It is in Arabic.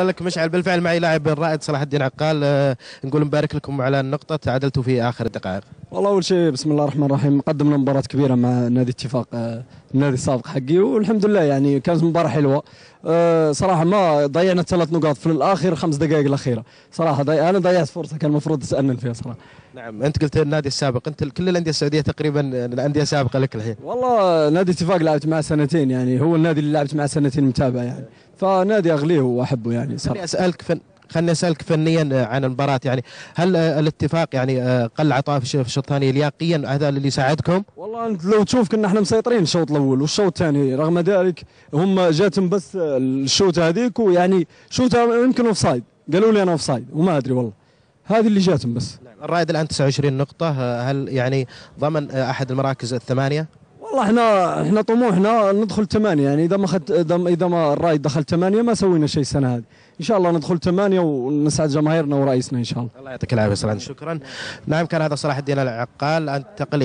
لك مشعل، بالفعل معي لاعب الرائد صلاح الدين عقال. نقول نبارك لكم على النقطة، تعادلتوا في آخر الدقائق. والله أول شيء بسم الله الرحمن الرحيم، قدمنا مباراة كبيرة مع نادي اتفاق، النادي السابق حقي، والحمد لله يعني كانت مباراة حلوة. صراحة ما ضيعنا 3 نقاط في الآخر 5 دقائق الأخيرة، صراحة أنا ضيعت فرصة كان المفروض تسألني فيها صراحة. نعم، أنت قلت النادي السابق، أنت كل الأندية السعودية تقريبا الأندية سابقة لك الحين. والله نادي اتفاق لعبت معه سنتين، يعني هو النادي اللي لعبت معه سنتين متابع يعني، فنادي أغليه وأحبه يعني صراحة. خليني اسالك فنيا عن المباراه، يعني هل الاتفاق يعني قل عطاء في الشوط الثاني لياقيا، هذا اللي ساعدكم؟ والله انت لو تشوف كنا احنا مسيطرين الشوط الاول والشوط الثاني، رغم ذلك هم جاتهم بس الشوطه هذيك، ويعني شوطه يمكن اوف سايد، قالوا لي انا اوف سايد وما ادري والله، هذه اللي جاتهم بس. الرائد الان 29 نقطه، هل يعني ضمن احد المراكز الثمانيه؟ والله احنا طموحنا ندخل 8، يعني اذا ما الرائد دخل 8 ما سوينا شيء السنه هذه، ان شاء الله ندخل 8 ونسعد جماهيرنا ورئيسنا ان شاء الله. الله يعطيك العافيه. شكرا. نعم، كان هذا صلاح الدين العقال. انتقل